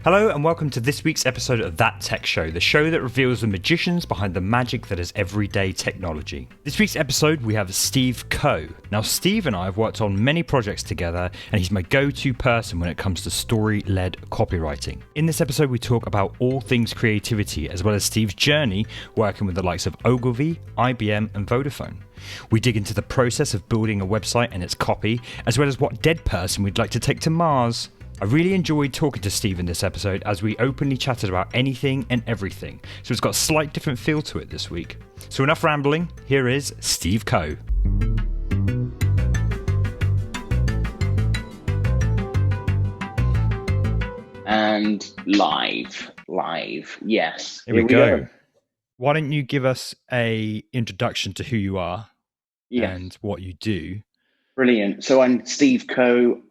Hello and welcome to this week's episode of That Tech Show, the show that reveals the magicians behind the magic that is everyday technology. This week's episode we have Steve Coe. Now Steve and I have worked on many projects together and he's my go-to person when it comes to story-led copywriting. In this episode we talk about all things creativity as well as Steve's journey working with the likes of Ogilvy, IBM and Vodafone. We dig into the process of building a website and its copy, as well as what dead person we'd like to take to Mars. I really enjoyed talking to Steve in this episode as we openly chatted about anything and everything, so it's got a slight different feel to it this week. So enough rambling, here is Steve Coe. And live, yes. Here we go. Why don't you give us a introduction to who you are and what you do? Brilliant. So I'm Steve Coe.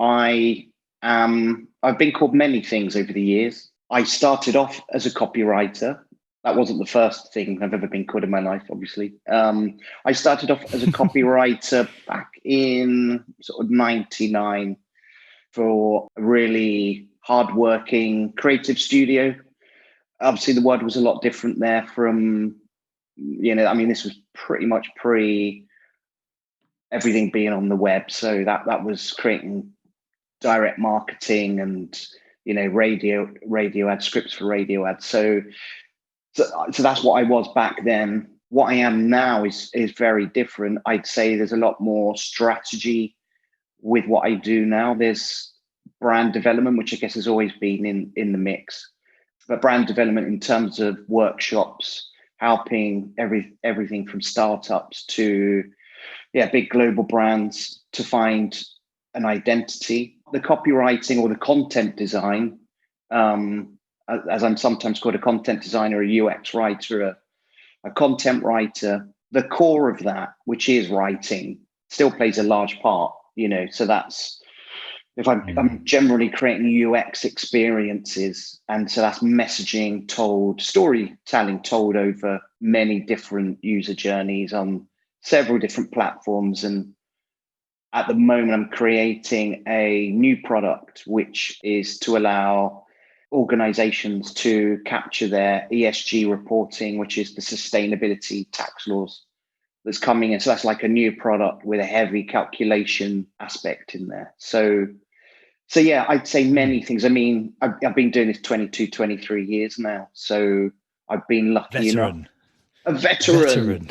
I've been called many things over the years. I started off as a copywriter. That wasn't the first thing I've ever been called in my life, obviously. I started off as a copywriter back in sort of 99 for a really hardworking creative studio. Obviously, the word was a lot different there from, this was pretty much pre everything being on the web. So that was creating direct marketing and radio ads, scripts for radio ads. So that's what I was back then. What I am now is very different. I'd say there's a lot more strategy with what I do now. There's brand development, which I guess has always been in the mix, but brand development in terms of workshops, helping everything from startups to big global brands to find an identity. The copywriting or the content design, as I'm sometimes called, a content designer, a UX writer, a content writer, the core of that, which is writing, still plays a large part, so that's, if I'm generally creating UX experiences, and so that's messaging told, storytelling told over many different user journeys on several different platforms. And at the moment, I'm creating a new product, which is to allow organizations to capture their ESG reporting, which is the sustainability tax laws that's coming in. So that's like a new product with a heavy calculation aspect in there. So yeah, I'd say many things. I mean, I've been doing this 22, 23 years now. So I've been lucky enough. A veteran.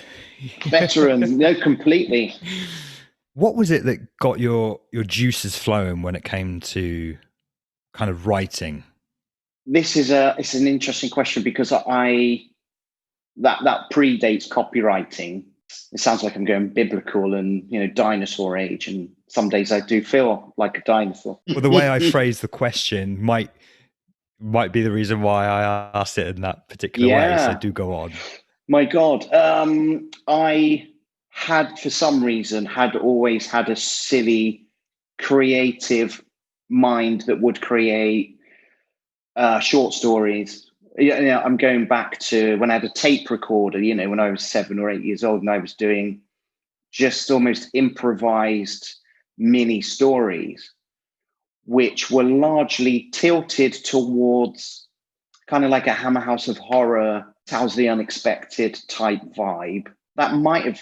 No, completely. What was it that got your juices flowing when it came to kind of writing? It's an interesting question because that predates copywriting. It sounds like I'm going biblical and dinosaur age, and some days I do feel like a dinosaur. Well, the way I phrase the question might be the reason why I asked it in that particular way. So do go on. My God, I had, for some reason, always had a silly creative mind that would create short stories. I'm going back to when I had a tape recorder, when I was 7 or 8 years old, and I was doing just almost improvised mini stories, which were largely tilted towards kind of like a Hammer House of Horror, Tales of the Unexpected type vibe. That might have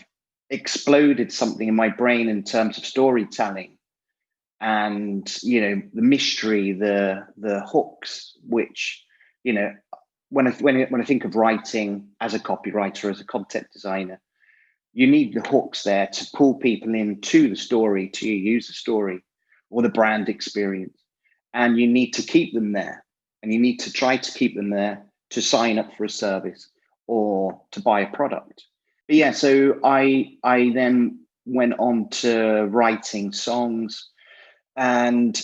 exploded something in my brain in terms of storytelling and the mystery, the hooks, which when I think of writing as a copywriter, as a content designer, you need the hooks there to pull people into the story, to your user story or the brand experience, and you need to keep them there, and you need to try to keep them there to sign up for a service or to buy a product. But so I then went on to writing songs, and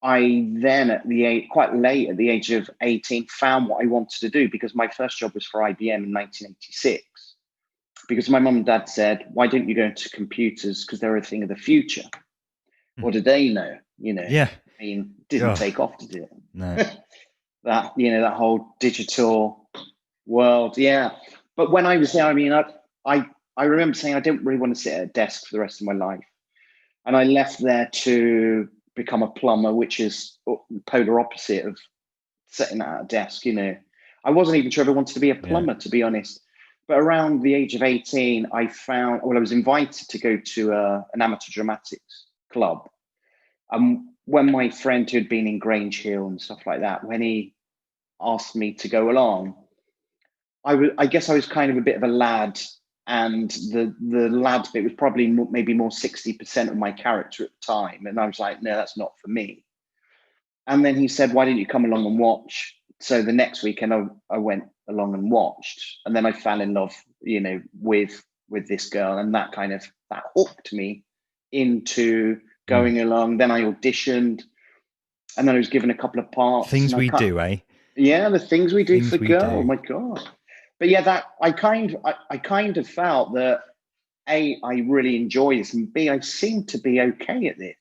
I then quite late at the age of 18 found what I wanted to do, because my first job was for IBM in 1986, because my mum and dad said, why don't you go into computers, because they're a thing of the future. What did they know? I mean, didn't take off, did it? No. that whole digital world. Yeah. But when I was there, I mean, I remember saying I didn't really want to sit at a desk for the rest of my life. And I left there to become a plumber, which is the polar opposite of sitting at a desk. I wasn't even sure if I wanted to be a Yeah. plumber, to be honest. But around the age of 18, I was invited to go to an amateur dramatics club. When my friend who had been in Grange Hill and stuff like that, when he asked me to go along, I guess I was kind of a bit of a lad, and the lad bit was probably maybe more 60% of my character at the time. And I was like, no, that's not for me. And then he said, why didn't you come along and watch? So the next weekend I went along and watched, and then I fell in love, with this girl, and that hooked me into going along. Then I auditioned, and then I was given a couple of parts. Things and we do, eh? Yeah, the things we do Things for we girl. Oh do. my God. But yeah, that I kind of felt that A, I really enjoy this, and B, I seem to be okay at this.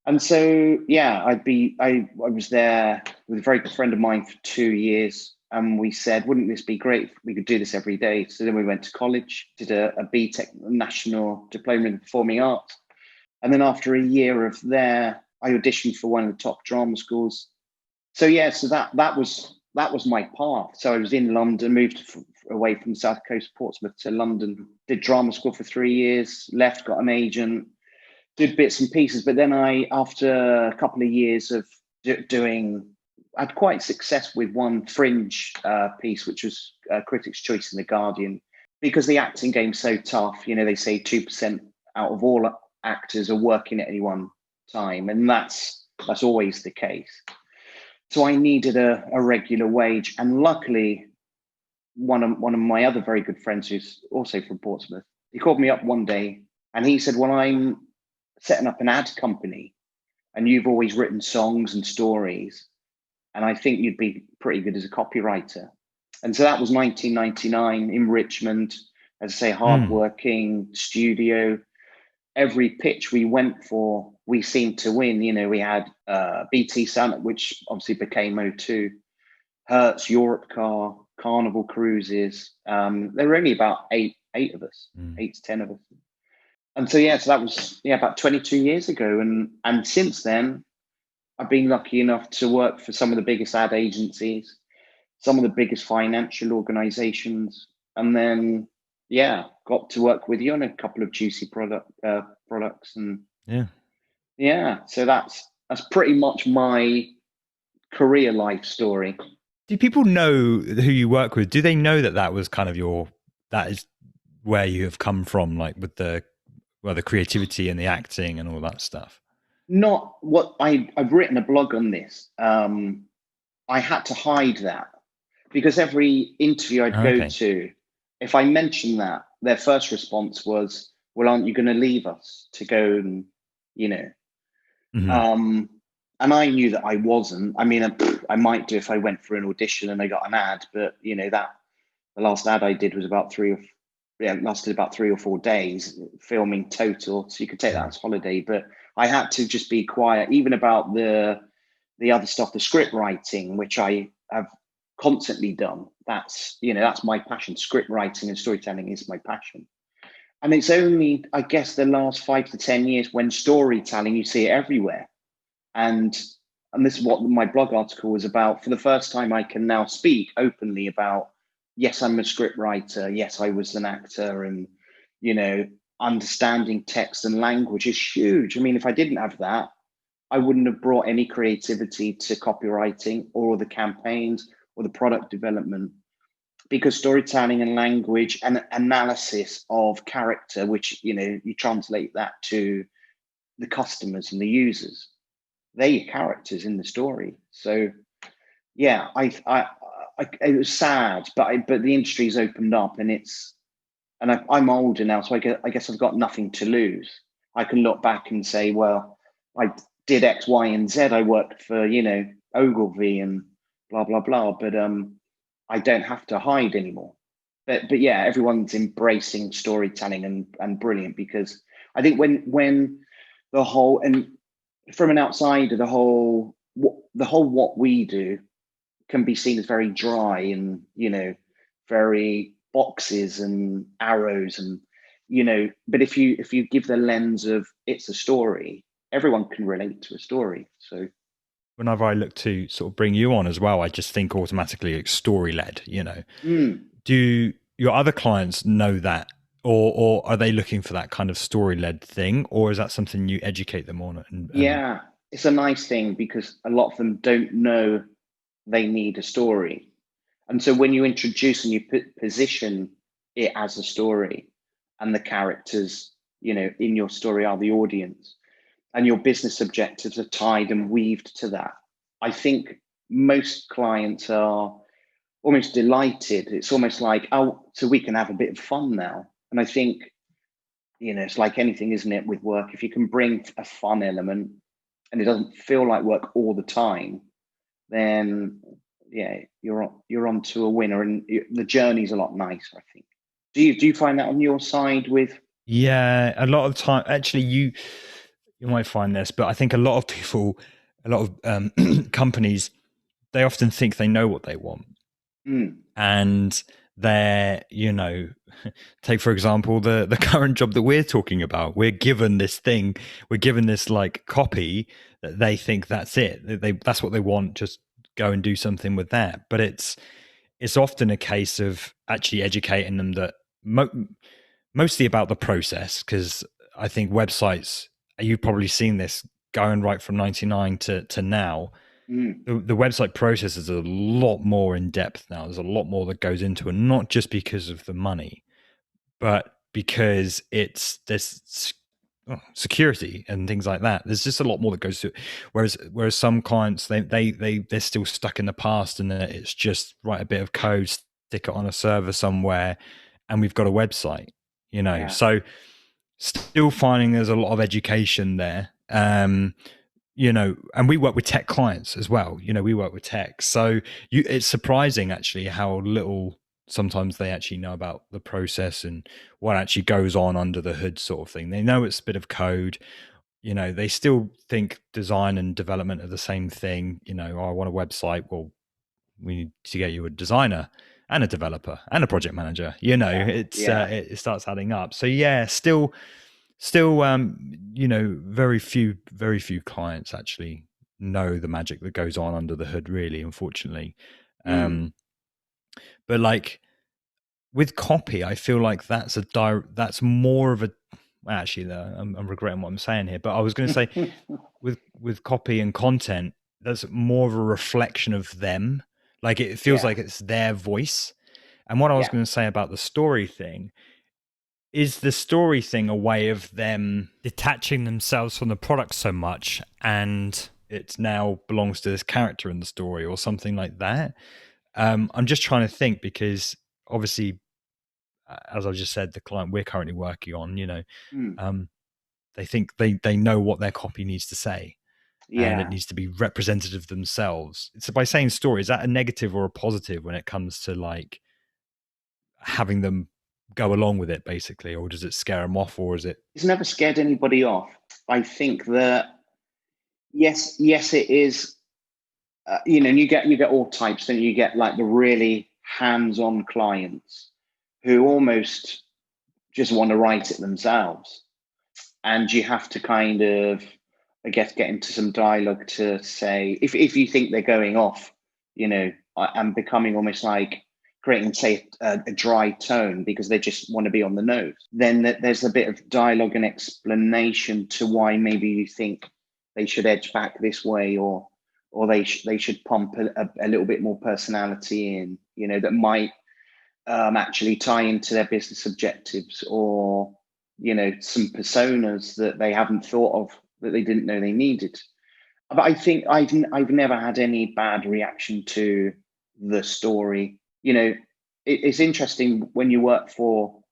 And so, yeah, I was there with a very good friend of mine for 2 years, and we said, wouldn't this be great if we could do this every day? So then we went to college, did a BTEC National Diploma in Performing Arts. And then after a year of there, I auditioned for one of the top drama schools. So yeah, so that was my path. So I was in London, moved away from the South Coast, Portsmouth to London, did drama school for 3 years, left, got an agent, did bits and pieces. But then after a couple of years of doing, I had quite success with one fringe piece, which was Critics' Choice in The Guardian, because the acting game's so tough. They say 2% out of all actors are working at any one time, and that's always the case. So I needed a regular wage, and luckily, one of my other very good friends, who's also from Portsmouth, he called me up one day, and he said, "Well, I'm setting up an ad company, and you've always written songs and stories, and I think you'd be pretty good as a copywriter." And so that was 1999 in Richmond. As I say, hardworking studio. Every pitch we went for, we seemed to win. We had BT Summit, which obviously became O2, Hertz, Europe Car, Carnival Cruises. There were only about eight of us, 8 to 10 of us. And so, so that was about 22 years ago. And since then, I've been lucky enough to work for some of the biggest ad agencies, some of the biggest financial organizations, and then got to work with you on a couple of juicy products. And so that's pretty much my career life story. Do people know who you work with? Do they know that was kind of that is where you have come from, like with the creativity and the acting and all that stuff? Not what I've written a blog on this. I had to hide that, because every interview I'd go to, if I mentioned that, their first response was, "Well, aren't you going to leave us to go and, and I knew that I wasn't. I mean, I might do if I went for an audition and I got an ad, but that the last ad I did was lasted about 3 or 4 days filming total. So you could take that as holiday, but I had to just be quiet, even about the other stuff, the script writing, which I have constantly done. That's my passion. Script writing and storytelling is my passion. And it's only, I guess, the last 5 to 10 years when storytelling, you see it everywhere. And this is what my blog article was about. For the first time, I can now speak openly about, yes, I'm a script writer. Yes, I was an actor. And, understanding text and language is huge. I mean, if I didn't have that, I wouldn't have brought any creativity to copywriting or the campaigns or the product development, because storytelling and language and analysis of character, which, you translate that to the customers and the users, they're your characters in the story. So it was sad, but the industry's opened up, and I'm older now, so I guess I've got nothing to lose. I can look back and say, well, I did X, Y, and Z. I worked for, Ogilvy and blah, blah, blah. But I don't have to hide anymore. But yeah, everyone's embracing storytelling and brilliant, because I think when the whole, and from an outsider, the whole what we do can be seen as very dry and, very boxes and arrows and, but if you give the lens of it's a story, everyone can relate to a story. So Whenever I look to sort of bring you on as well, I just think automatically it's story led, Do your other clients know that? Or are they looking for that kind of story led thing? Or is that something you educate them on? And yeah, it's a nice thing because a lot of them don't know they need a story. And so when you introduce and you position it as a story, and the characters, in your story are the audience, and your business objectives are tied and weaved to that, I think most clients are almost delighted. It's almost like, oh, so we can have a bit of fun now. And I think, it's like anything, isn't it, with work? If you can bring a fun element and it doesn't feel like work all the time, then yeah, you're on to a winner, and the journey's a lot nicer, I think. Do you find that on your side with? yeah, a lot of time, actually, you might find this, but I think a lot of people, a lot of companies, they often think they know what they want. And they're, take for example the current job that we're talking about. We're given this thing, we're given this like copy that they think that's it. That's what they want. Just go and do something with that. But it's often a case of actually educating them that mostly about the process, because I think websites, you've probably seen this going right from 99 to now. The website process is a lot more in depth now. There's a lot more that goes into it, not just because of the money, but because there's security and things like that. There's just a lot more that goes to it. Whereas some clients, they're still stuck in the past, and it's just write a bit of code, stick it on a server somewhere, and we've got a website. Yeah. So still finding there's a lot of education there. And we work with tech clients as well. We work with tech. So it's surprising actually how little sometimes they actually know about the process and what actually goes on under the hood sort of thing. They know it's a bit of code. They still think design and development are the same thing. Oh, I want a website. Well, we need to get you a designer and a developer and a project manager. It starts adding up. So yeah, still very few clients actually know the magic that goes on under the hood, really, unfortunately. But like with copy, I feel like that's more of a, actually, I'm regretting what I'm saying here, but I was going to say with copy and content, that's more of a reflection of them. Like it feels like it's their voice. And what I was going to say about the story thing, is the story thing a way of them detaching themselves from the product so much, and it now belongs to this character in the story or something like that? I'm just trying to think, because obviously, as I just said, the client we're currently working on, they think they know what their copy needs to say, and it needs to be representative of themselves. So by saying story, is that a negative or a positive when it comes to like having them go along with it, basically, or does it scare them off, or is it? It's never scared anybody off. I think that yes, it is. You get all types. Then you get like the really hands-on clients who almost just want to write it themselves, and you have to kind of, I guess, get into some dialogue to say if you think they're going off, and becoming almost like creating, say, a dry tone because they just want to be on the nose, then there's a bit of dialogue and explanation to why maybe you think they should edge back this way, or they should pump a little bit more personality in, that might actually tie into their business objectives, or some personas that they haven't thought of, that they didn't know they needed. But I think I've never had any bad reaction to the story. It's interesting when you work for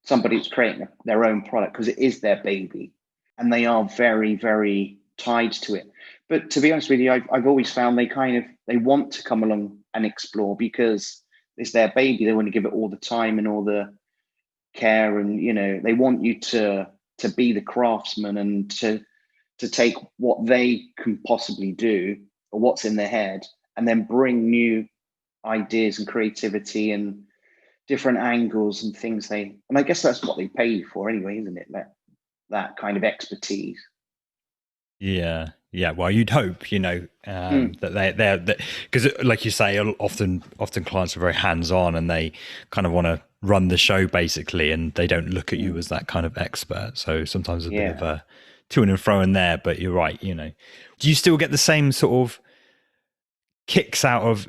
somebody who's creating their own product, because it is their baby and they are very, very tied to it. But to be honest with you, I've always found they want to come along and explore because it's their baby. They want to give it all the time and all the care, and they want you to be the craftsman and to take what they can possibly do or what's in their head, and then bring new ideas and creativity and different angles and things. And I guess that's what they pay you for anyway, isn't it? That kind of expertise. Yeah, yeah. Well, you'd hope, Mm, that they're because, like you say, often clients are very hands on and they kind of want to run the show basically, and they don't look at you mm, as that kind of expert. So sometimes a bit of yeah. a to and fro in there. But you're right. Do you still get the same sort of kicks out of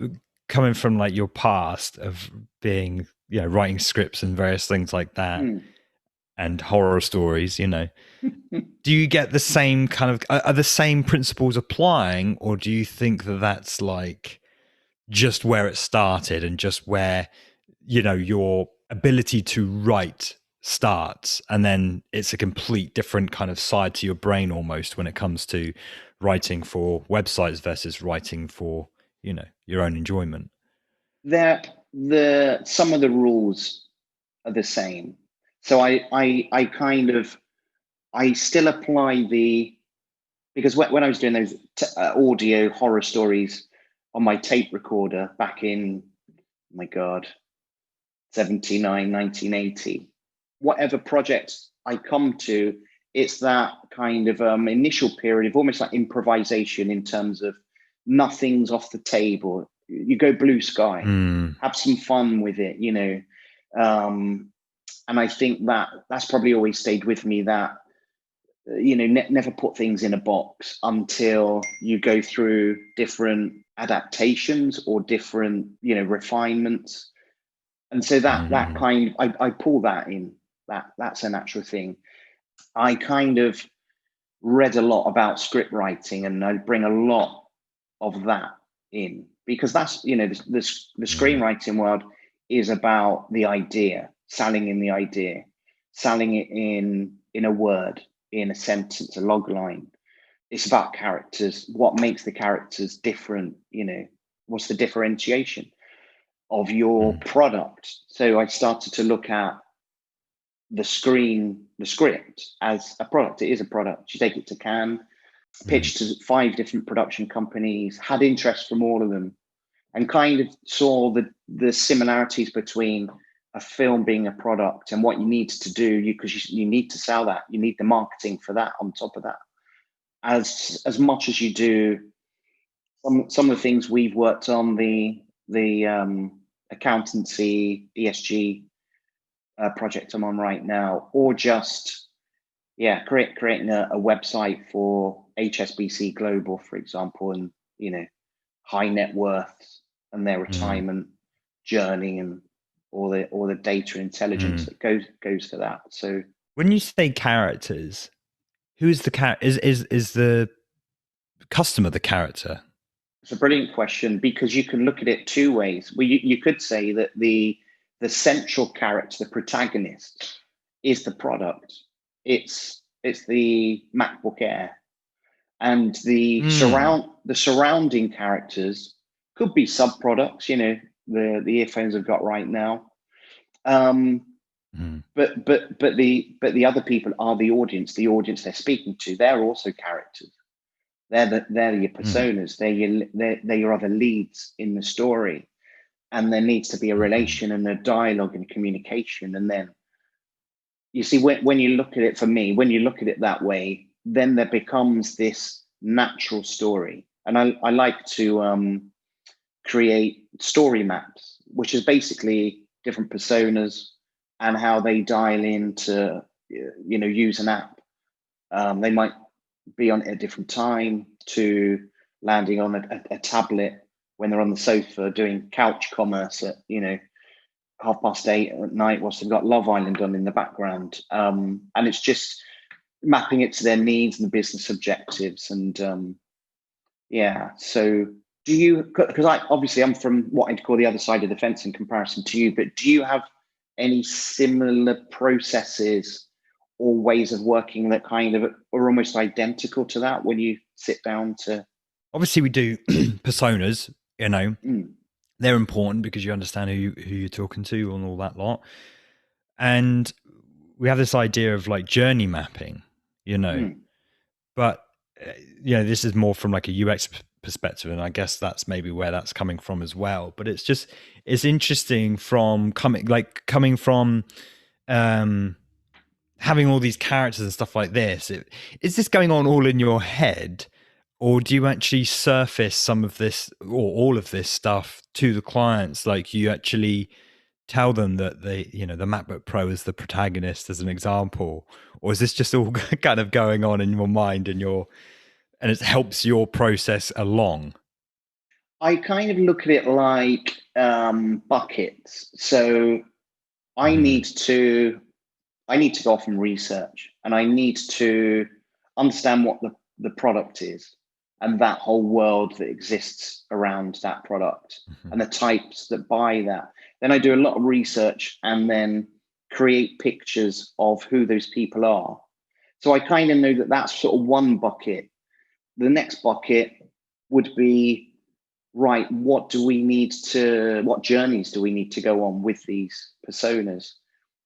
coming from like your past of being, writing scripts and various things like that Mm. and horror stories? Do you get the same kind of are the same principles applying, or do you think that that's like just where it started and just where your ability to write starts, and then it's a complete different kind of side to your brain almost when it comes to writing for websites versus writing for your own enjoyment? There, the some of the rules are the same. So I kind of I still apply because when I was doing those audio horror stories on my tape recorder back in, oh my God, 79, 1980, whatever project I come to, it's that kind of initial period of almost like improvisation in terms of nothing's off the table. You go blue sky, Mm, have some fun with it. Um, and I think that's probably always stayed with me, that never put things in a box until you go through different adaptations or different refinements. And so that mm, kind I pull that in. That's a natural thing. I kind of read a lot about script writing, and I bring a lot of that in, because that's the yeah. screenwriting world is about the idea, selling in the idea, selling it in a word, in a sentence, a log line. It's about characters. What makes the characters different? What's the differentiation of your Mm, product? So I started to look at the script as a product. It is a product. You take it to Cannes, mm, pitched to 5 different production companies, had interest from all of them, and kind of saw the similarities between a film being a product and what you need to do, because you need to sell that. You need the marketing for that on top of that. As much as you do some of the things we've worked on, the accountancy ESG project I'm on right now, or just creating a website for HSBC Global, for example, and high net worths and their mm, retirement journey, and all the data intelligence mm. that goes to that. So When you say characters, who is the character? Is the customer the character? it's a brilliant question, because you can look at it two ways. Well, you could say that the central character, the protagonist, is the product. It's the MacBook Air, and Mm, the surrounding characters could be sub products. The earphones I've got right now. Um, mm, but the other people are the audience. The audience they're speaking to, they're also characters. They're your mm, personas. They're your other leads in the story, and there needs to be a mhm, relation and a dialogue and communication. And then you see, when you look at it, for me, when you look at it that way, then there becomes this natural story. And I like to create story maps, which is basically different personas and how they dial into use an app. They might be on at a different time to landing on a tablet when they're on the sofa doing couch commerce at 8:30 at night, whilst they've got Love Island on in the background. And it's just mapping it to their needs and the business objectives. And so do you? Because I'm from what I'd call the other side of the fence in comparison to you. But do you have any similar processes or ways of working that kind of are almost identical to that when you sit down to? obviously we do personas, Mm, they're important because you understand who you're talking to and all that lot. And we have this idea of like journey mapping, you know, mm, but uh, this is more from like a UX perspective, and I guess that's maybe where that's coming from as well. But it's interesting from coming from um having all these characters and stuff like this, is this going on all in your head, or do you actually surface some of this or all of this stuff to the clients? Like, you actually tell them that the MacBook Pro is the protagonist as an example, or is this just all kind of going on in your mind and it helps your process along? I kind of look at it like buckets. So I Mhm. need to I need to go off and research, and I need to understand what the product is and that whole world that exists around that product Mhm. and the types that buy that. Then I do a lot of research and then create pictures of who those people are. So I kind of know that that's sort of one bucket. The next bucket would be, right, what journeys do we need to go on with these personas?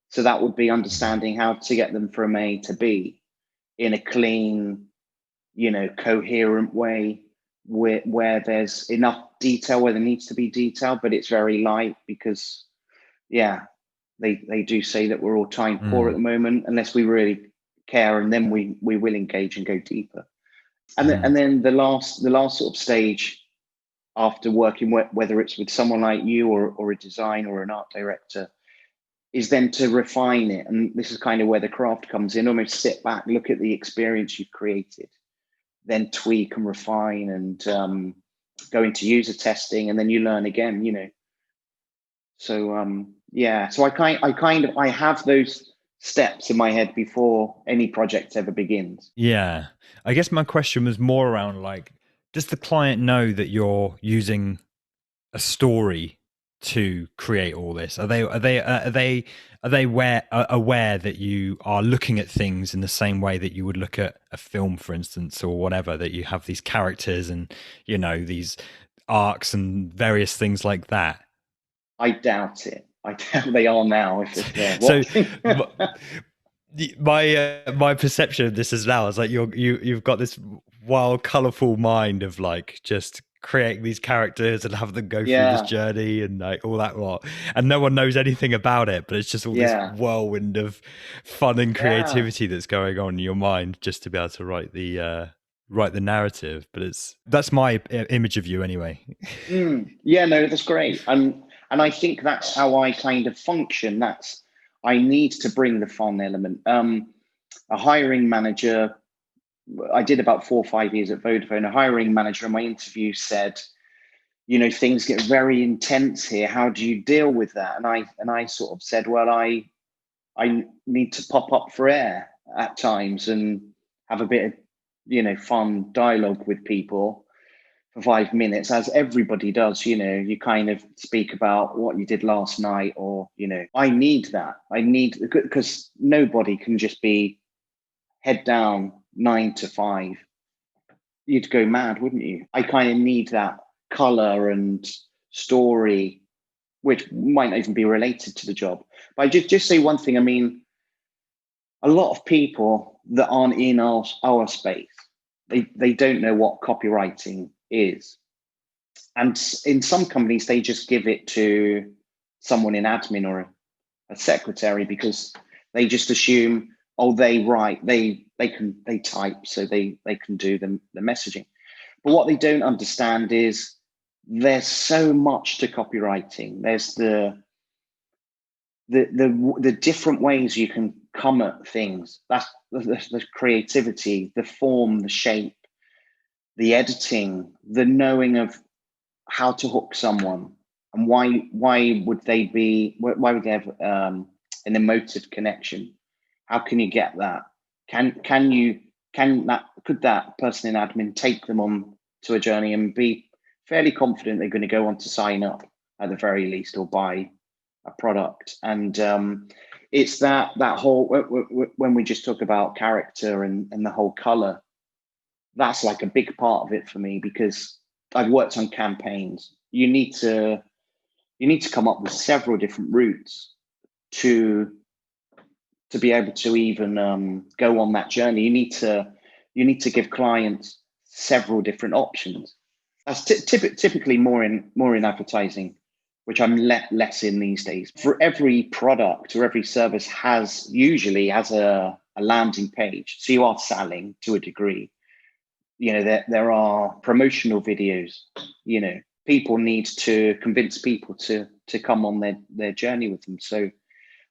So that would be Mhm. understanding how to get them from A to B in a clean, coherent way, where there's enough detail where there needs to be detail, but it's very light because, yeah, they do say that we're all time poor at Mm. the moment unless we really care, and then we will engage and go deeper. And Mhm. then the last sort of stage after working, whether it's with someone like you or a design or an art director, is then to refine it. And this is kind of where the craft comes in. Almost sit back, look at the experience you've created, then tweak and refine and go into user testing, and then you learn again. So yeah, so I have those steps in my head before any project ever begins. Yeah. I guess my question was more around, like, does the client know that you're using a story to create all this? Are they aware that you are looking at things in the same way that you would look at a film, for instance, or whatever, that you have these characters and these arcs and various things like that? I doubt it. I doubt they are now if they're So watching. my perception of this is now is like you've got this wild, colorful mind of, like, just creating these characters and have them go through this Yeah, journey and, like, all that lot, and no one knows anything about it, but it's just all this yeah, whirlwind of fun and yeah. creativity that's going on in your mind just to be able to write the narrative. But that's my image of you anyway. Yeah, no, that's great. And I think that's how I kind of function. I need to bring the fun element. A hiring manager, I did about 4 or 5 years at Vodafone. A hiring manager in my interview said, things get very intense here. How do you deal with that? And I sort of said, well, I need to pop up for air at times and have a bit of, fun dialogue with people for 5 minutes, as everybody does. You kind of speak about what you did last night, or, I need that. Because nobody can just be head down 9 to 5. You'd go mad, wouldn't you? I kind of need that color and story, which might not even be related to the job. But I just say one thing. I mean, a lot of people that aren't in our space, they don't know what copywriting is. And in some companies, they just give it to someone in admin or a secretary, because they just assume, oh, they write, they type, so they can do the messaging. But what they don't understand is there's so much to copywriting. There's the different ways you can come at things. That's the creativity, the form, the shape, the editing, the knowing of how to hook someone, and why would they have an emotive connection? How can you get that? Could that person in admin take them on to a journey and be fairly confident they're going to go on to sign up at the very least, or buy a product? And it's that whole, when we just talk about character and the whole color, that's like a big part of it for me, because I've worked on campaigns. You need to come up with several different routes to be able to even go on that journey. You need to give clients several different options. That's typically more in advertising. which I'm less in these days. For every product or every service usually has a landing page. So you are selling to a degree. There are promotional videos. People need to convince people to come on their journey with them. So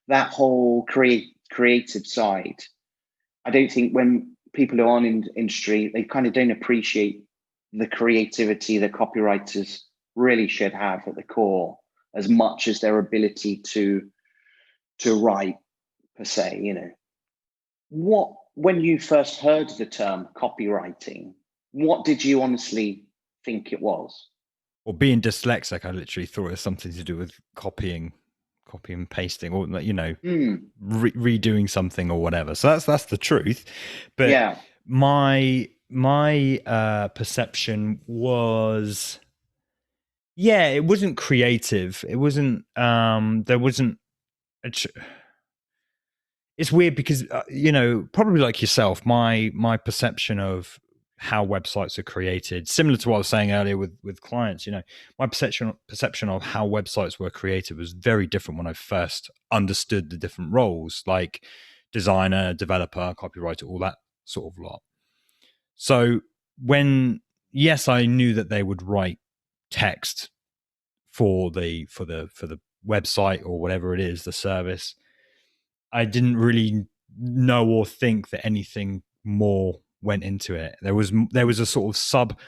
that whole creative side, I don't think when people who aren't in industry, they kind of don't appreciate the creativity that copywriters really should have at the core, as much as their ability to write per se. When you first heard the term copywriting, what did you honestly think it was? Well, being dyslexic, I literally thought it was something to do with copy and pasting, or redoing something or whatever. So that's the truth. But yeah, my perception was, it wasn't creative. It wasn't. There wasn't. It's weird because probably like yourself, my perception of how websites are created, similar to what I was saying earlier with clients, my perception of how websites were created was very different when I first understood the different roles, like designer, developer, copywriter, all that sort of lot. So yes, I knew that they would write text for the website or whatever it is, the service. I didn't really know or think that anything more went into it. There was a sort of sub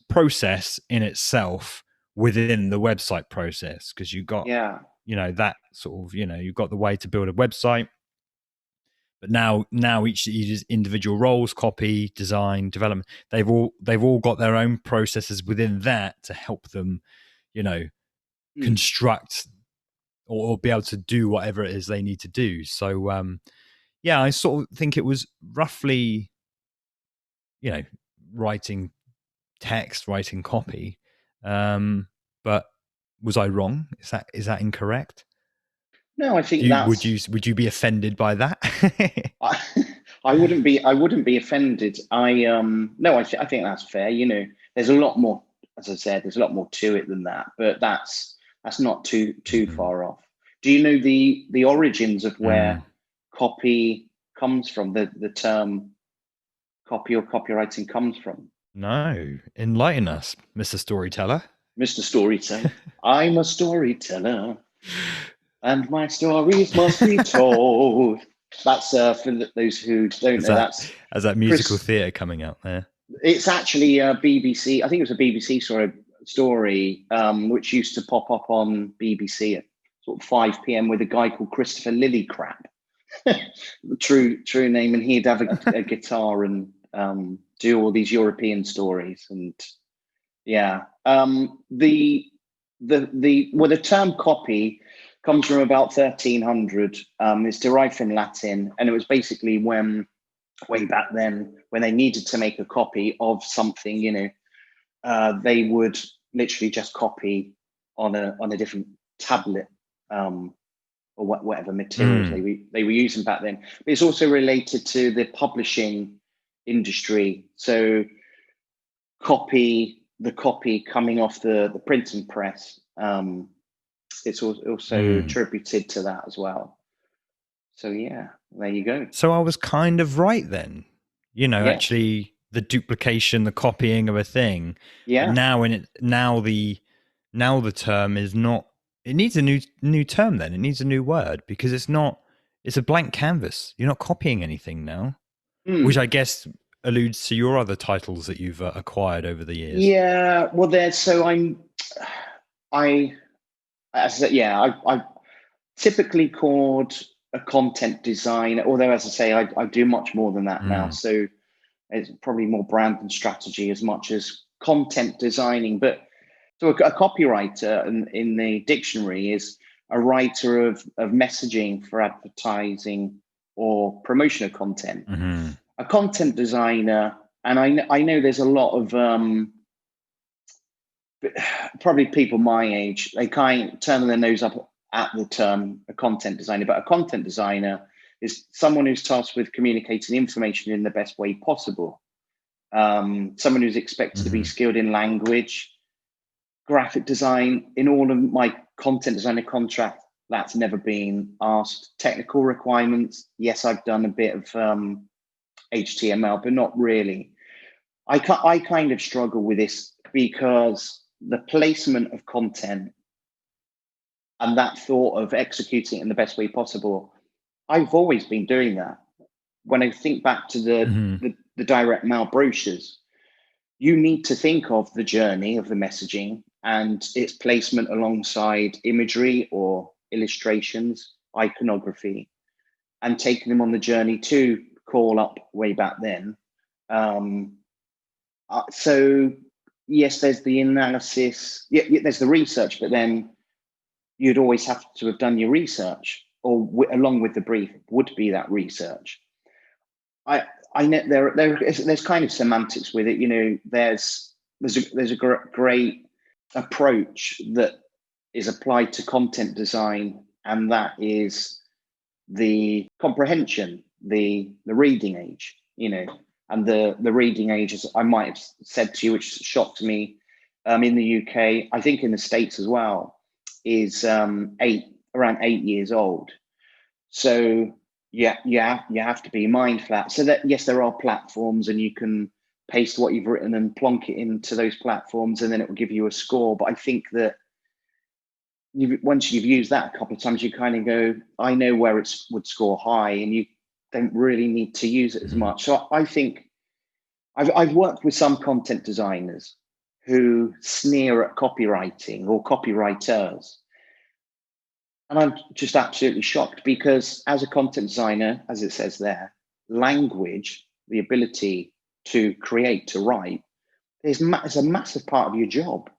process in itself within the website process, because you got that sort of you've got the way to build a website, but now each individual roles, copy, design, development, they've all got their own processes within that to help them construct or be able to do whatever it is they need to do. So I sort of think it was roughly writing text, writing copy, but was I wrong? Is that incorrect? No, I think would you be offended by that? I wouldn't be offended. I think that's fair. There's a lot more, as I said, there's a lot more to it than that, but that's not too far off. Do you know the origins of where copy comes from? The term copy or copywriting comes from? No, enlighten us, Mr. Storyteller. Mr. Storyteller. I'm a storyteller, and my stories must be told. That's for those who don't know. That's as that musical theatre coming out there. It's actually a BBC. I think it was a BBC story, which used to pop up on BBC at sort of 5 p.m. with a guy called Christopher Lillicrap, true name, and he'd have a guitar and do all these European stories. And the term copy comes from about 1300. It's derived from Latin, and it was basically way back then when they needed to make a copy of something, they would literally just copy on a different tablet or whatever materials they were using back then. But it's also related to the publishing industry. So the copy coming off the printing press, it's also attributed to that as well. So there you go. So I was kind of right then, actually the duplication, the copying of a thing. Yeah. But now the term is not. It needs a new term. Then it needs a new word, because it's a blank canvas. You're not copying anything now, which I guess alludes to your other titles that you've acquired over the years. Yeah. Well, I typically called a content designer, although, as I say, I do much more than that now. So it's probably more brand and strategy as much as content designing. But so a copywriter in the dictionary is a writer of messaging for advertising or promotional content. A content designer, and I know there's a lot of probably people my age, they kind of turn their nose up at the term a content designer, but a content designer is someone who's tasked with communicating information in the best way possible. Someone who's expected to be skilled in language, graphic design, in all of my content designer contract, that's never been asked. Technical requirements, yes, I've done a bit of HTML, but not really. I kind of struggle with this because the placement of content and that thought of executing it in the best way possible, I've always been doing that. When I think back to the direct mail brochures, you need to think of the journey of the messaging and its placement alongside imagery or illustrations, iconography, and taking them on the journey to call up way back then. So yes, there's the analysis, there's the research, but then you'd always have to have done your research, or along with the brief would be that research. I know there's kind of semantics with it. There's a great approach that is applied to content design, and that is the comprehension, the reading age, and the reading age, as I might have said to you, which shocked me, in the UK, I think in the States as well, is around 8 years old. So yeah, you have to be mindful of that. So that, yes, there are platforms and you can paste what you've written and plonk it into those platforms and then it will give you a score. But I think that once you've used that a couple of times, you kind of go, I know where it would score high, and you don't really need to use it as much. So I think I've worked with some content designers who sneer at copywriting or copywriters. And I'm just absolutely shocked because as a content designer, as it says there, language, the ability to create, to write, is a massive part of your job.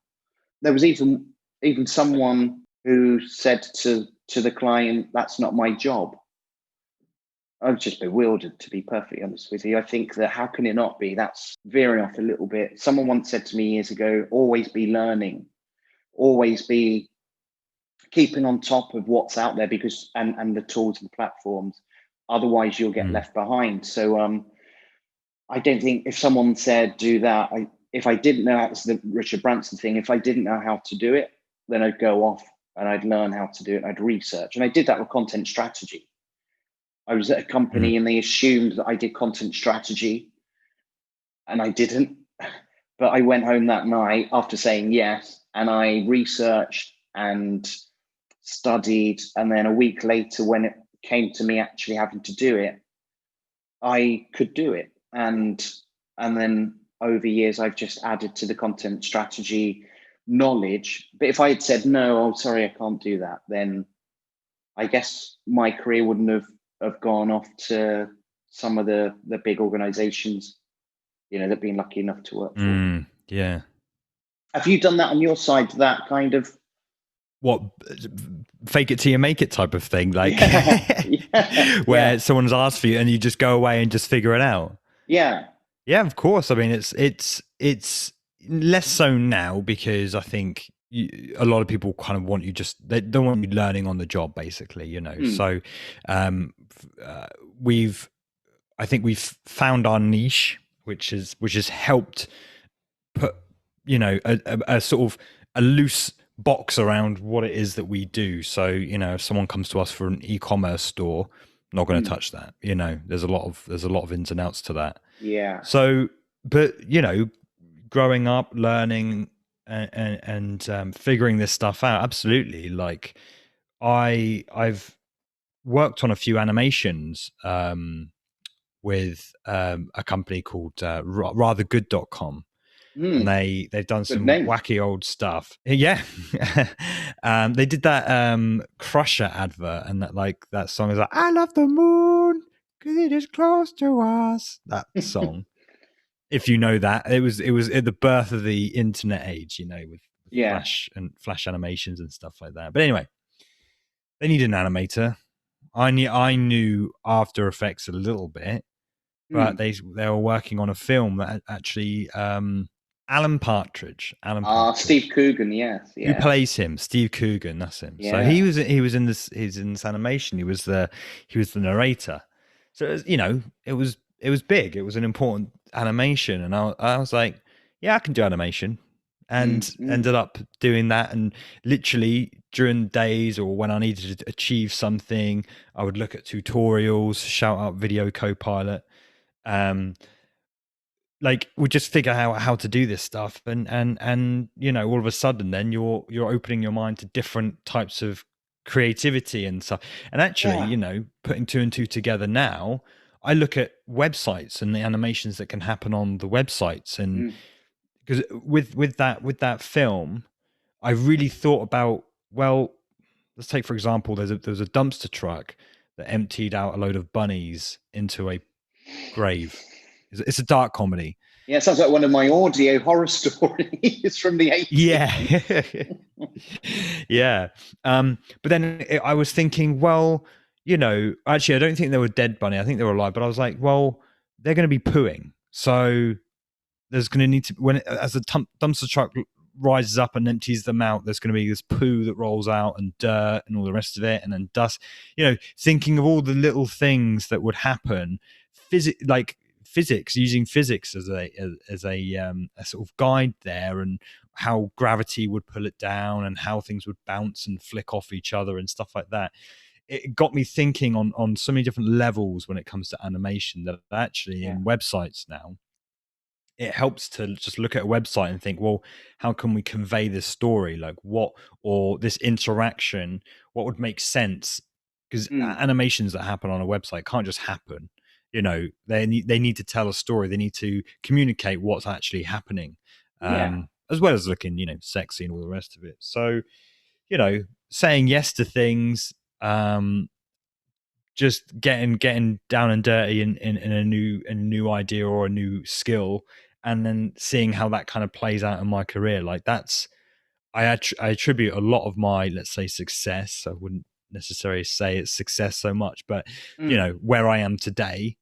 There was even someone who said to the client, that's not my job. I was just bewildered, to be perfectly honest with you. I think that how can it not be? That's veering off a little bit. Someone once said to me years ago, always be learning, always be keeping on top of what's out there, because and the tools and platforms, otherwise you'll get left behind. So I don't think if someone said do that, if I didn't know, that's the Richard Branson thing, if I didn't know how to do it, then I'd go off and I'd learn how to do it. I'd research, and I did that with content strategy. I was at a company and they assumed that I did content strategy, and I didn't. But I went home that night after saying yes, and I researched and studied, and then a week later, when it came to me actually having to do it, I could do it. And then over years, I've just added to the content strategy knowledge. But if I had said no, oh sorry, I can't do that, then I guess my career wouldn't have gone off to some of the big organizations, that I've been lucky enough to work for. Yeah. Have you done that on your side, that kind of what, fake it till you make it type of thing, like where someone's asked for you and you just go away and just figure it out? Yeah, of course. I mean, it's less so now because I think a lot of people kind of want you they don't want you learning on the job, basically, So I think we've found our niche, which has helped put a sort of a loose box around what it is that we do. So if someone comes to us for an e-commerce store, not going to touch that. There's a lot of ins and outs to that. Yeah. So, but growing up, learning and figuring this stuff out, absolutely. Like I've worked on a few animations with a company called rathergood.com. And they've done some wacky old stuff. Yeah. They did that Crusher advert, and that song is like, I love the moon because it is close to us. That song. If you know that, it was at the birth of the internet age, with flash animations and stuff like that. But anyway, they need an animator. I knew After Effects a little bit, but they were working on a film that actually Alan Partridge. Steve Coogan, yes. Who plays him? Steve Coogan, that's him. Yeah. So he was in this animation. He was the narrator. So it was big. It was an important animation, and I was like, yeah, I can do animation. and ended up doing that. And literally during days or when I needed to achieve something, I would look at tutorials, shout out Video Copilot, like we just figure out how to do this stuff, and you know, all of a sudden then you're opening your mind to different types of creativity and stuff. And actually, you know, putting two and two together now, I look at websites and the animations that can happen on the websites, and because with that film, I really thought about, well, let's take for example, there's a dumpster truck that emptied out a load of bunnies into a grave. It's a dark comedy. Yeah, it sounds like one of my audio horror stories from the 80s. Yeah. Yeah. But then I was thinking, well, you know, actually, I don't think they were dead bunny. I think they were alive. But I was like, well, they're going to be pooing. So there's going to need to, as the dumpster truck rises up and empties them out, there's going to be this poo that rolls out and dirt and all the rest of it, and then dust. You know, thinking of all the little things that would happen, physics, using physics as a sort of guide there, and how gravity would pull it down and how things would bounce and flick off each other and stuff like that. It got me thinking on so many different levels when it comes to animation, that actually in websites now, it helps to just look at a website and think, well, how can we convey this story? Like what, or this interaction, what would make sense? Because animations that happen on a website can't just happen. You know, they need to tell a story. They need to communicate what's actually happening, as well as looking, you know, sexy and all the rest of it. So, you know, saying yes to things, just getting down and dirty in a new idea or a new skill, and then seeing how that kind of plays out in my career. Like that's, I attribute a lot of my, let's say, success. I wouldn't necessarily say it's success so much, but you know, where I am today,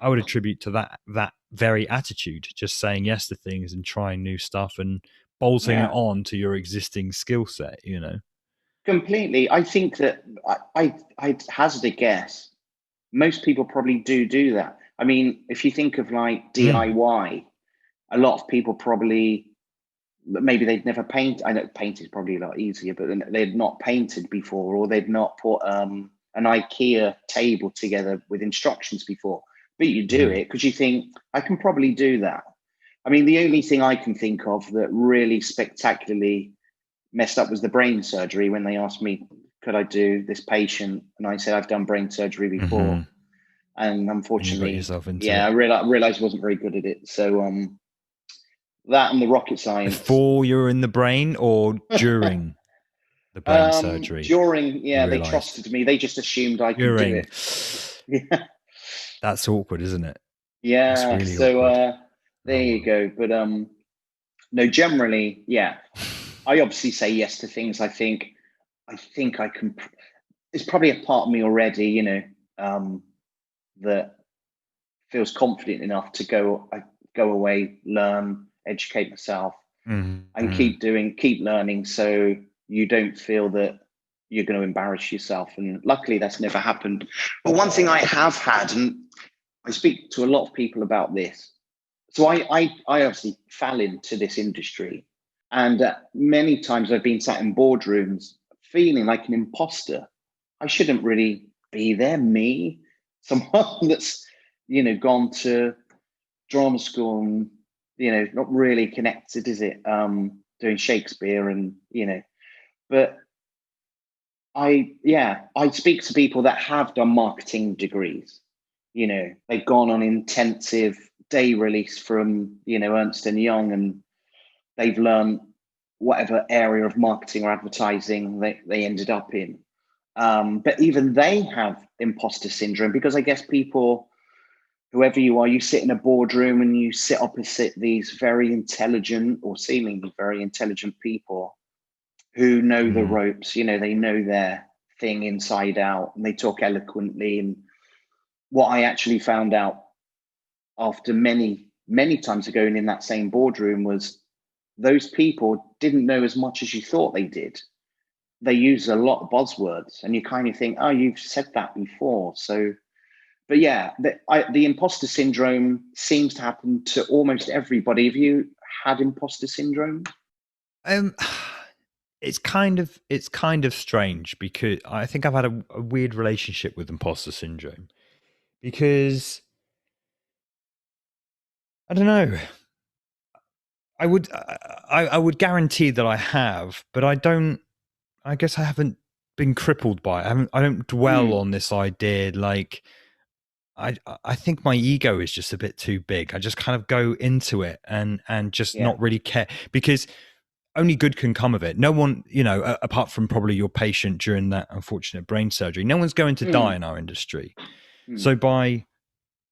I would attribute to that very attitude, just saying yes to things and trying new stuff and bolting it on to your existing skill set, you know. Completely. I think that I'd hazard a guess, most people probably do that. I mean, if you think of like DIY, a lot of people probably, maybe they'd never paint. I know paint is probably a lot easier, but they'd not painted before, or they'd not put an IKEA table together with instructions before. But you do it because you think, I can probably do that. I mean, the only thing I can think of that really spectacularly messed up was the brain surgery, when they asked me, could I do this patient? And I said, I've done brain surgery before. And unfortunately, I realized I wasn't very good at it. So that and the rocket science. Before you were in the brain or during the brain surgery? During, they trusted me. They just assumed I could do it. Yeah. That's awkward, isn't it? Yeah. Really so there you go. But no, generally, I obviously say yes to things. I think I can. It's probably a part of me already, you know, that feels confident enough to go away, learn, educate myself, and keep learning, so you don't feel that you're going to embarrass yourself. And luckily, that's never happened. But one thing I have had, and I speak to a lot of people about this. So I obviously fell into this industry. And many times I've been sat in boardrooms feeling like an imposter. I shouldn't really be there, me, someone that's, you know, gone to drama school and, you know, not really connected, is it? Doing Shakespeare and, you know, but I speak to people that have done marketing degrees. You know, they've gone on intensive day release from, you know, Ernst & Young, and they've learned whatever area of marketing or advertising they ended up in. But even they have imposter syndrome, because I guess people, whoever you are, you sit in a boardroom and you sit opposite these very intelligent or seemingly very intelligent people who know the ropes. You know, they know their thing inside out, and they talk eloquently. And what I actually found out after many, many times of going in that same boardroom was those people didn't know as much as you thought they did. They use a lot of buzzwords, and you kind of think, oh, you've said that before. So, but yeah, the imposter syndrome seems to happen to almost everybody. Have you had imposter syndrome? Um, it's kind of strange because I think I've had a weird relationship with imposter syndrome because I don't know. I would guarantee that I have, but I don't. I guess I haven't been crippled by it. I don't dwell Mm, on this idea. Like I think my ego is just a bit too big. I just kind of go into it and just yeah. not really care because only good can come of it. No one, apart from probably your patient during that unfortunate brain surgery, no one's going to die Mm, in our industry. mm, So by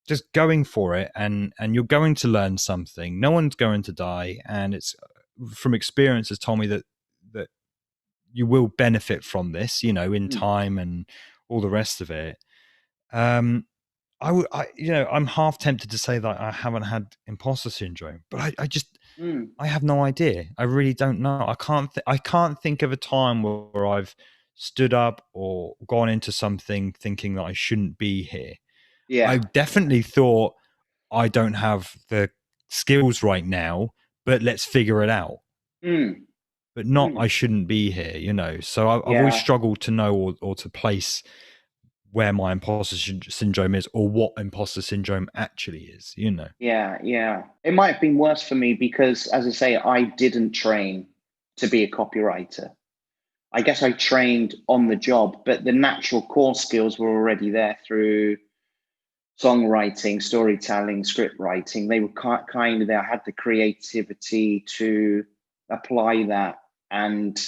just going for it and you're going to learn something, no one's going to die, and it's from experience has told me that you will benefit from this, in mm, time and all the rest of it. Um, I'm half tempted to say that I haven't had imposter syndrome, but mm, I have no idea. I really don't know. I can't think of a time where I've stood up or gone into something thinking that I shouldn't be here. I yeah. definitely thought I don't have the skills right now, but let's figure it out. Mm, But not mm, I shouldn't be here. So I've always yeah. struggled to know or to place where my imposter syndrome is or what imposter syndrome actually is. Yeah, yeah. It might have been worse for me because, as I say, I didn't train to be a copywriter. I guess I trained on the job, but the natural core skills were already there through songwriting, storytelling, script writing. They were kind of there. I had the creativity to apply that. And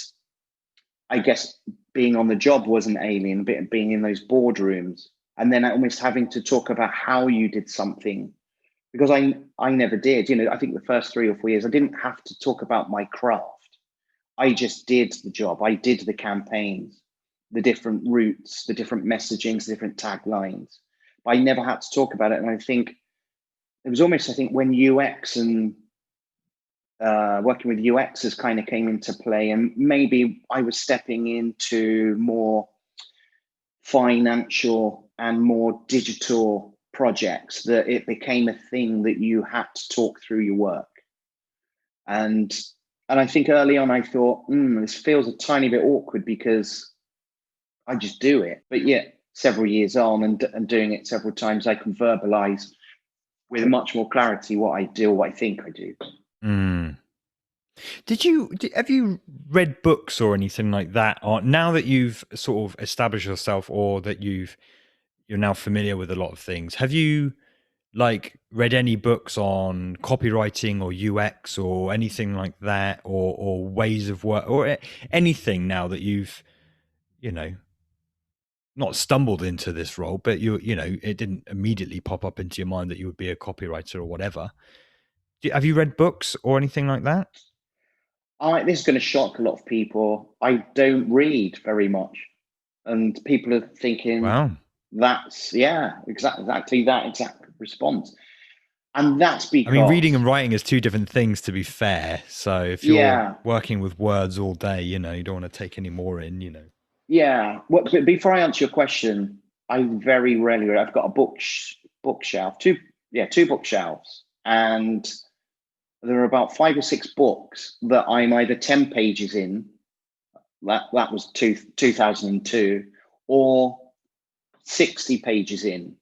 I guess being on the job was an alien, being in those boardrooms and then almost having to talk about how you did something because I never did. I think the first 3 or 4 years I didn't have to talk about my craft. I just did the job. I did the campaigns, the different routes, the different messagings, the different taglines. But I never had to talk about it. And I think it was almost, I think, when UX and working with UXs kind of came into play, and maybe I was stepping into more financial and more digital projects that it became a thing that you had to talk through your work. And I think early on I thought, this feels a tiny bit awkward because I just do it. But yet several years on and doing it several times, I can verbalize with much more clarity what I do, what I think I do. Mm. Have you read books or anything like that? Or now that you've sort of established yourself, or that you're now familiar with a lot of things, have you like read any books on copywriting or UX or anything like that, or ways of work, or anything now that you've you know not stumbled into this role, but it didn't immediately pop up into your mind that you would be a copywriter or whatever? Have you read books or anything like that? This is going to shock a lot of people. I don't read very much. And people are thinking Wow. that's, yeah, exactly that exact response. And that's I mean, reading because, and writing is two different things, to be fair. So if you're yeah, working with words all day, you don't want to take any more in. yeah. But before I answer your question, I very rarely read. I've got a bookshelf, two bookshelves, and there are about 5 or 6 books that I'm either 10 pages in. That was 2002, or 60 pages in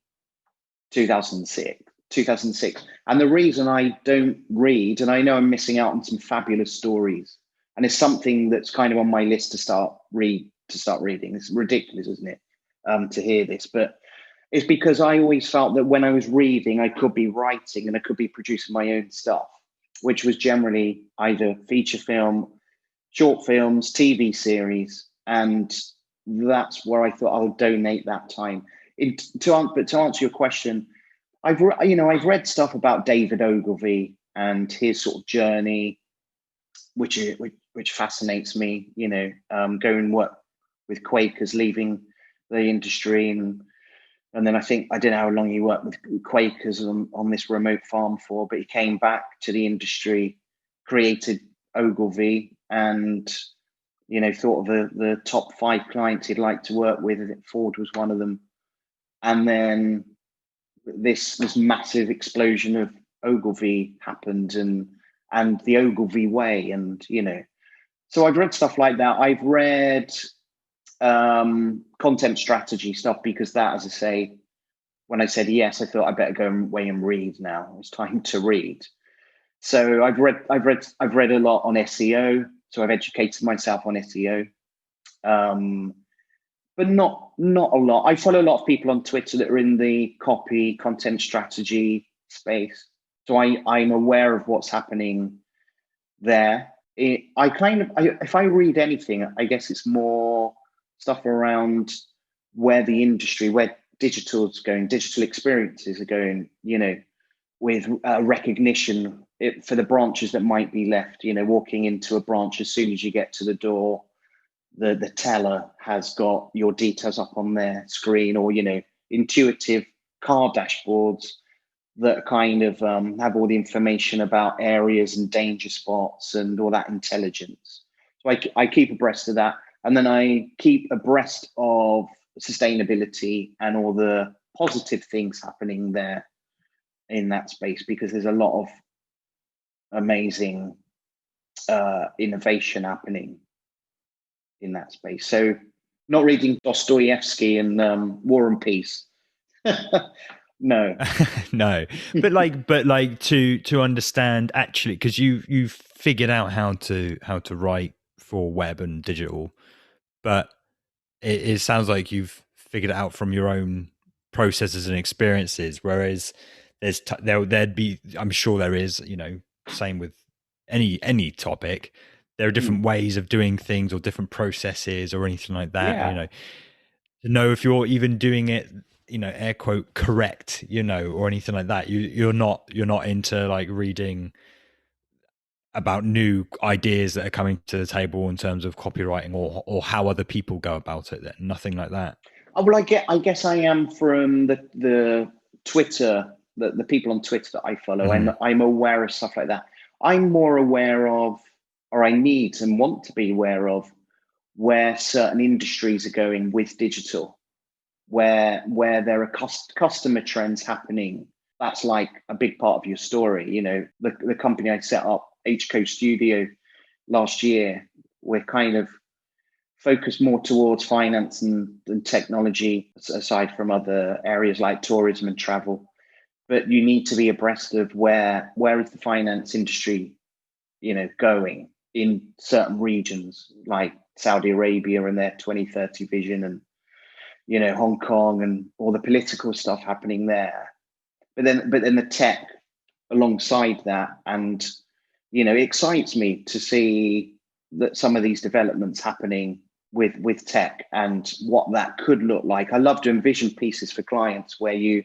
2006. And the reason I don't read, and I know I'm missing out on some fabulous stories, and it's something that's kind of on my list to start reading. It's ridiculous, isn't it, to hear this? But it's because I always felt that when I was reading, I could be writing and I could be producing my own stuff, which was generally either feature film, short films, TV series, and that's where I thought I'll donate that time. But to answer your question, I've read stuff about David Ogilvy and his sort of journey, which fascinates me. Going and work with Quakers, leaving the industry, and then I don't know how long he worked with Quakers on this remote farm for, but he came back to the industry, created Ogilvy, and thought of the top 5 clients he'd like to work with. I think Ford was one of them, and then this massive explosion of Ogilvy happened, and the Ogilvy Way, and so I've read stuff like that. I've read content strategy stuff, because that, as I say, when I said yes, I thought I better go away and read now. It's time to read. So I've read a lot on SEO. So I've educated myself on SEO, but not a lot. I follow a lot of people on Twitter that are in the copy content strategy space. So I'm aware of what's happening there. If I read anything, I guess it's more stuff around where the industry, where digital experiences are going, with recognition for the branches that might be left, walking into a branch, as soon as you get to the door, the teller has got your details up on their screen, or, intuitive car dashboards that kind of have all the information about areas and danger spots and all that intelligence. So I keep abreast of that. And then I keep abreast of sustainability and all the positive things happening there in that space, because there's a lot of amazing innovation happening in that space. So not reading Dostoevsky and War and Peace. No. No, but to understand, actually, because you've figured out how to write for web and digital, but it sounds like you've figured it out from your own processes and experiences. Whereas there'd be, I'm sure there is, same with any topic, there are different ways of doing things or different processes or anything like that. Yeah. To know if you're even doing it, air quote correct, or anything like that. You're not into like reading about new ideas that are coming to the table in terms of copywriting or how other people go about it. Then nothing like that. Well, I guess I am from the Twitter, the people on Twitter that I follow. I'm aware of stuff like that. I'm more aware of, or I need and want to be aware of, where certain industries are going with digital, where there are customer trends happening. That's like a big part of your story. The company I set up, HCO Studio, last year, we're kind of focused more towards finance and technology, aside from other areas like tourism and travel. But you need to be abreast of where is the finance industry, going in certain regions like Saudi Arabia and their 2030 vision, and Hong Kong and all the political stuff happening there. But then the tech alongside that, and it excites me to see that some of these developments happening with tech and what that could look like. I love to envision pieces for clients where you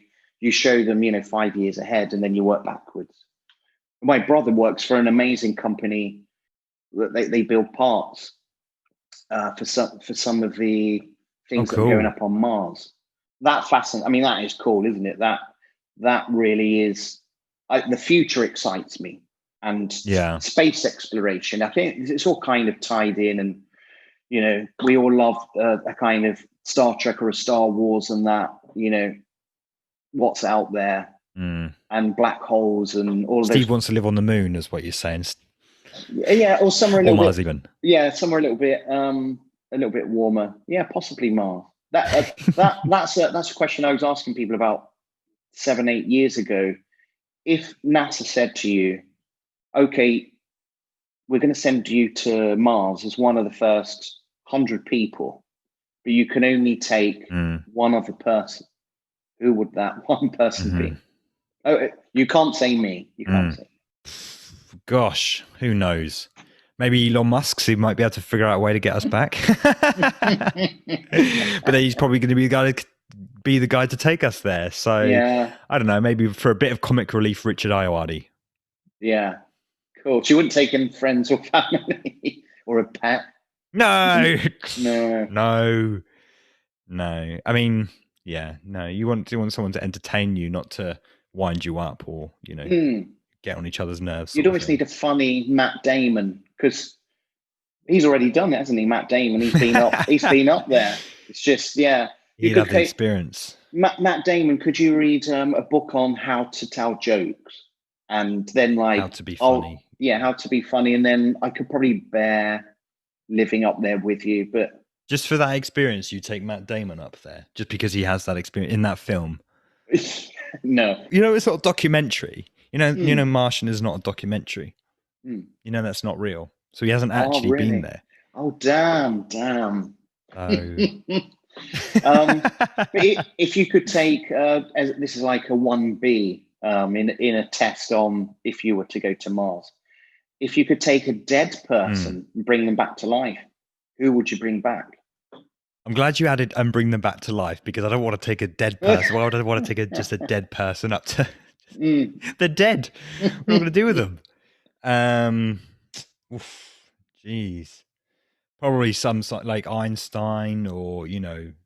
show them 5 years ahead, and then you work backwards. My brother works for an amazing company that they build parts for some of the things that are going up on Mars. That fascinating. I mean, that is cool, isn't it? That really is. The future excites me, and space exploration. I think it's all kind of tied in, and we all love a kind of Star Trek or a Star Wars, and that what's out there, and black holes and all. Steve wants to live on the moon, is what you're saying. Yeah, or somewhere a little Mars bit, even. Yeah, somewhere a little bit warmer. Yeah, possibly Mars. That's a question I was asking people about 7-8 years ago. If NASA said to you, "Okay, we're going to send you to Mars as one of the first 100 people, but you can only take one other person," who would that one person be? Oh, you can't say me. You can't say. Gosh, who knows? Maybe Elon Musk, so he might be able to figure out a way to get us back. But then he's probably going to be the guy to take us there. So yeah. I don't know, maybe for a bit of comic relief, Richard Ayoade. Yeah, cool. She wouldn't take in friends or family or a pet. No. No. I mean, yeah, no. You want someone to entertain you, not to wind you up or get on each other's nerves. You'd almost need a funny Matt Damon, because he's already done it, hasn't he? Matt Damon, he's been up. He's been up there. It's just, yeah. He'd have the experience. Matt Damon, could you read a book on how to tell jokes, and then like how to be funny? how to be funny, and then I could probably bear living up there with you, but Just for that experience, you take Matt Damon up there, just because he has that experience in that film. no. You know, it's not a documentary. You know, Mm, Martian is not a documentary. mm. You know, that's not real. So he hasn't Oh, actually been really? there. Oh, damn. So But if you could take, as this is like a 1B in a test on if you were to go to Mars, if you could take a dead Hmm. person and bring them back to life, who would you bring back? I'm glad you added and bring them back to life, because I don't want to take a dead person. Why would I want to take just a dead person up to? Mm. They're dead. What am I going to do with them? Jeez. Probably some sort like Einstein, or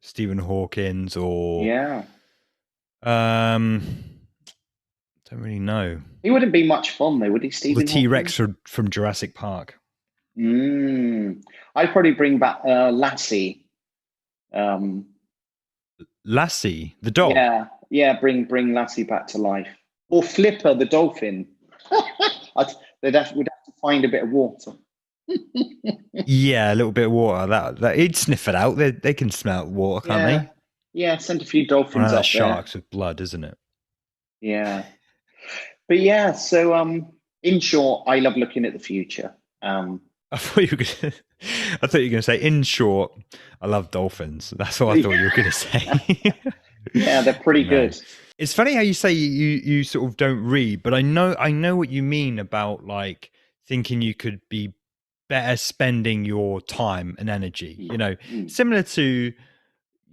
Stephen Hawkins, or Yeah. um don't really know. He wouldn't be much fun though, would he, Or the Stephen T-Rex Hawking? from Jurassic Park. I'd probably bring back Lassie. Um, Lassie, the dog. yeah, bring Lassie back to life. Or Flipper, the dolphin. We'd have to find a bit of water. Yeah, a little bit of water. That he'd sniff it out. They can smell water, can't Yeah, they? yeah, send a few I know dolphins that's up there. sharks with blood, isn't it? Yeah. But yeah, so in short, I love looking at the future. I thought you were gonna, I thought you were going to say, in short, I love dolphins. That's what I thought you were going to say. Yeah, they're But pretty no, good. it's funny how you say you sort of don't read, but I know what you mean about like thinking you could be better spending your time and energy. Mm, Similar to,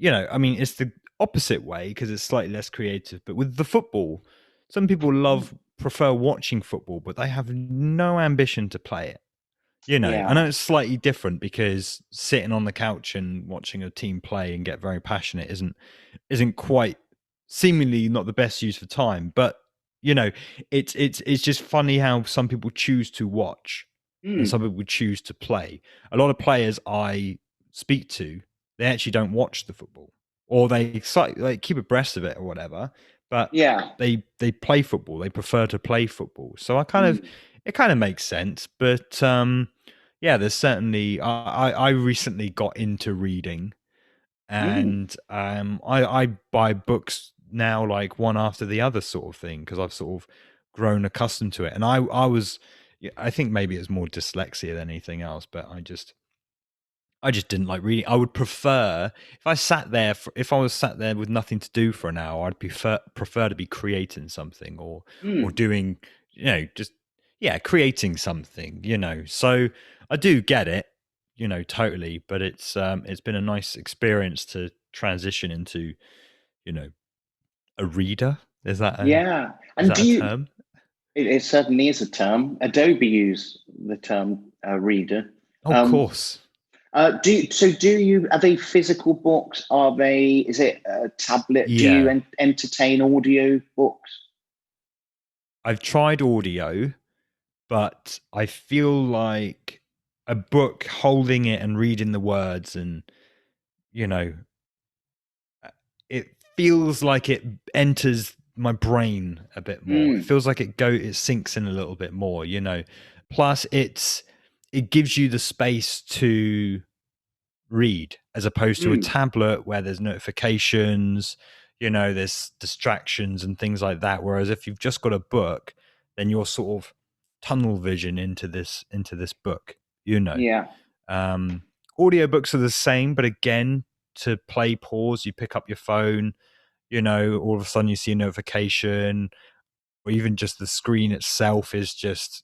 I mean, it's the opposite way because it's slightly less creative. But with the football, some people mm. prefer watching football, but they have no ambition to play it. I Yeah. know it's slightly different because sitting on the couch and watching a team play and get very passionate isn't quite, seemingly not the best use of time. But it's just funny how some people choose to watch and Mm, some people choose to play. A lot of players I speak to, they actually don't watch the football, or they like keep abreast of it or whatever, but yeah. they play football. They prefer to play football. So Mm, it kind of makes sense. But yeah, there's certainly I recently got into reading, mm, and I buy books now like one after the other sort of thing, because I've sort of grown accustomed to it. And I was, yeah, I think maybe it's more dyslexia than anything else, but I just didn't like reading. I would prefer if I was sat there with nothing to do for an hour, I'd prefer to be creating something, or mm. doing, just, yeah, creating something, So I do get it, totally, but it's been a nice experience to transition into, you know, a reader. Is that Yeah. is And that a term? it certainly is a term. Adobe use the term reader. Oh, of Um, course. are they physical books? Is it a tablet? Do you Yeah. entertain audio books? I've tried audio, but I feel like a book, holding it and reading the words, and you know it feels like it enters my brain a bit more. It Mm, feels like it sinks in a little bit more, plus it gives you the space to read, as opposed to a mm, tablet where there's notifications, there's distractions and things like that. Whereas if you've just got a book, then you're sort of tunnel vision into this book, yeah. um audiobooks are the same, but again, to play pause, you pick up your phone, all of a sudden you see a notification, or even just the screen itself is just,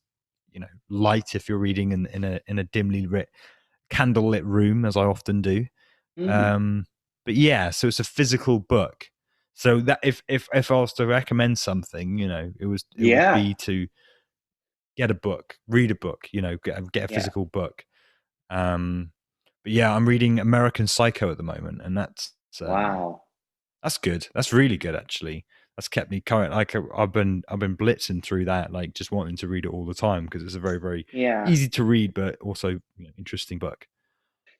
light if you're reading in a dimly lit, candlelit room, as I often do. Mm, um but yeah, so it's a physical book. So that if I was to recommend something, it would yeah. be to get a book, read a book, get a Yeah. physical book. um but yeah, I'm reading American Psycho at the moment, and Wow. that's good. That's really good, actually. That's kept me current. Like, I've been blitzing through that, like just wanting to read it all the time, because it's a very, very Yeah. easy to read, but also, interesting book.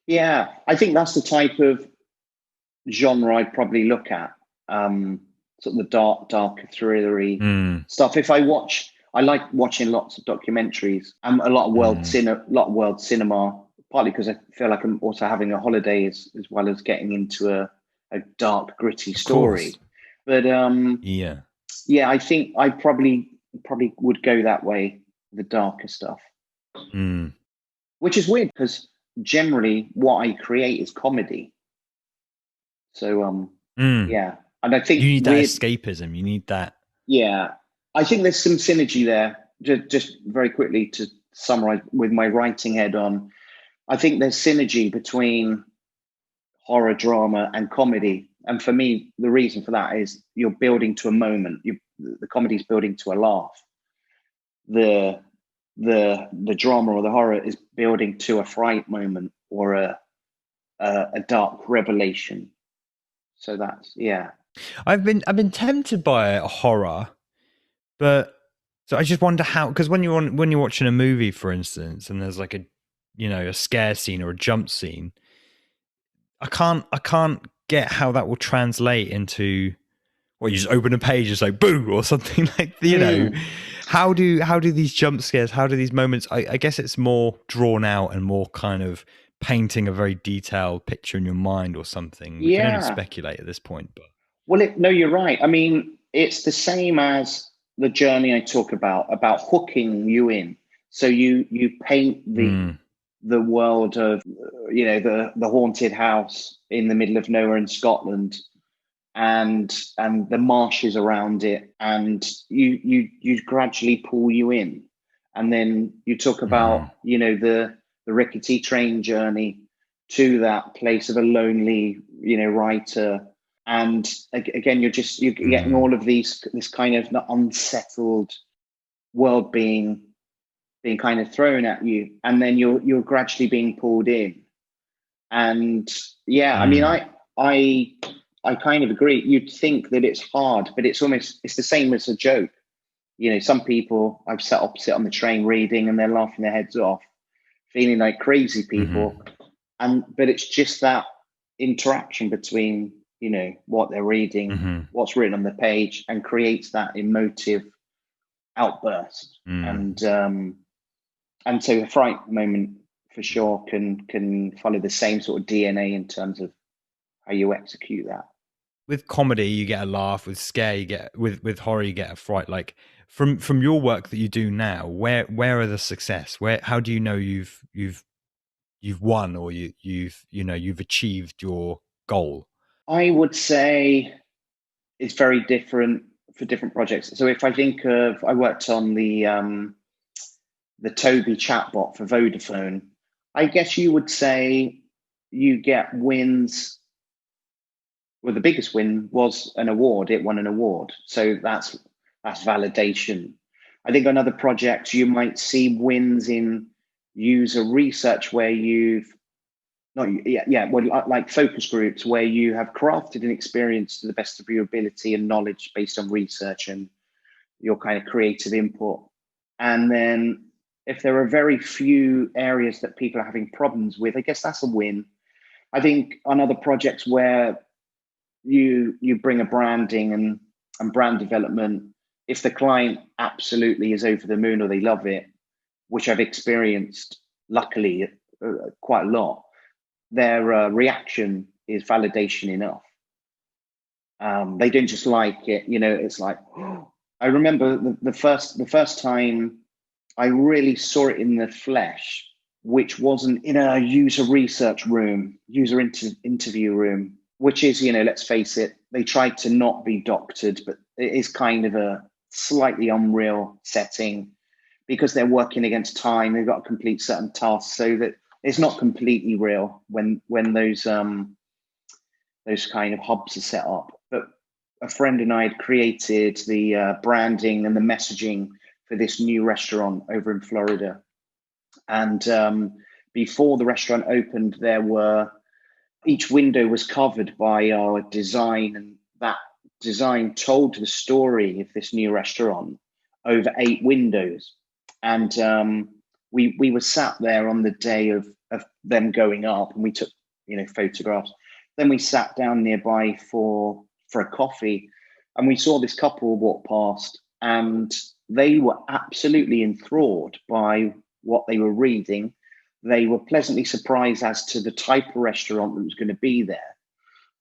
Yeah. I think that's the type of genre I'd probably look at. Sort of the darker thrillery Mm. stuff. If I watch I like watching lots of documentaries and a lot of world cinema, partly because I feel like I'm also having a holiday as well as getting into a dark, gritty Of course. story. But Yeah. yeah, I think I probably would go that way, the darker stuff, Mm. which is weird because generally what I create is comedy. So Mm. yeah, and I You think need that escapism. You need that. yeah, I think there's some synergy there. Just very quickly to summarize with my writing head on, I think there's synergy between horror, drama, and comedy. And for me, the reason for that is you're building to a moment. The comedy's building to a laugh. The drama or the horror is building to a fright moment or a dark revelation. So that's yeah. I've been tempted by a horror, but so I just wonder how, because when you're watching a movie, for instance, and there's like a scare scene or a jump scene, I can't get how that will translate into, well, you just open a page, it's like boo or something like, how do these jump scares, how do these moments, I guess it's more drawn out and more kind of painting a very detailed picture in your mind or something. We can only Yeah. speculate at this point, but Well, no, you're right. I mean, it's the same as the journey I talk about hooking you in. So you paint the world of the haunted house in the middle of nowhere in Scotland, and the marshes around it, and you gradually pull you in, and then you talk about the rickety train journey to that place of a lonely writer, and again you're getting all of this kind of unsettled world being kind of thrown at you, and then you're gradually being pulled in. And yeah, I mean, I kind of agree. You'd think that it's hard, but it's the same as a joke. Some people I've sat opposite on the train reading and they're laughing their heads off, feeling like crazy people. But it's just that interaction between, what they're reading, what's written on the page, and creates that emotive outburst. And so a fright moment for sure can follow the same sort of DNA in terms of how you execute that. With comedy you get a laugh, with scare you get, with horror you get a fright. Like from your work that you do now, where are the success, how do you know you've won, or you've achieved your goal? I would say it's very different for different projects. So if I think of, I worked on the Toby chatbot for Vodafone. I guess you would say you get wins. Well, the biggest win was an award. It won an award. So that's validation. I think on other projects, you might see wins in user research where you've like focus groups where you have crafted an experience to the best of your ability and knowledge based on research and your kind of creative input. And then if there are very few areas that people are having problems with, I guess that's a win. I think on other projects where you bring a branding and brand development, if the client absolutely is over the moon or they love it, which I've experienced luckily quite a lot, their reaction is validation enough. They don't just like it, it's like, oh. I remember the first time I really saw it in the flesh, which wasn't in a user research room, interview room, which is, let's face it, they tried to not be doctored, but it is kind of a slightly unreal setting because they're working against time. They've got to complete certain tasks, so that it's not completely real when those kind of hubs are set up. But a friend and I had created the branding and the messaging for this new restaurant over in Florida. And before the restaurant opened, each window was covered by our design, and that design told the story of this new restaurant over 8 windows. And we were sat there on the day of them going up, and we took photographs. Then we sat down nearby for a coffee, and we saw this couple walk past, and they were absolutely enthralled by what they were reading. They were pleasantly surprised as to the type of restaurant that was going to be there.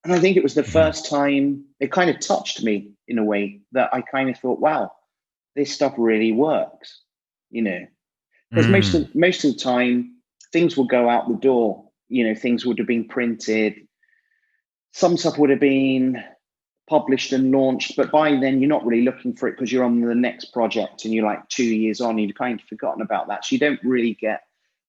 And I think it was the first time it kind of touched me in a way that I kind of thought, wow, this stuff really works, because most of the time things will go out the door, things would have been printed, some stuff would have been published and launched, but by then you're not really looking for it because you're on the next project and you're like 2 years on, you've kind of forgotten about that. So you don't really get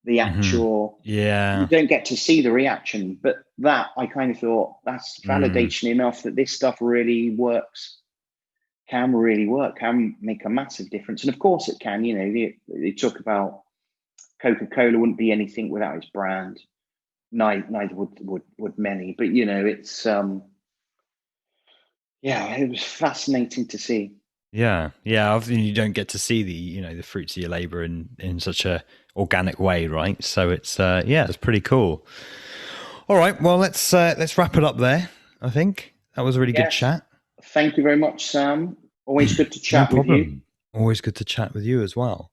the actual, you don't get to see the reaction. But that, I kind of thought, that's validation enough that this stuff really works, can really work, can make a massive difference. And of course it can. They talk about Coca-Cola wouldn't be anything without its brand. Neither would many. But it's it was fascinating to see. Yeah. Often you don't get to see the fruits of your labor in such a organic way, right? So it's it's pretty cool. All right, well let's wrap it up there. I think that was a really good chat. Thank you very much, Sam. Always good to chat with you. Always good to chat with you as well.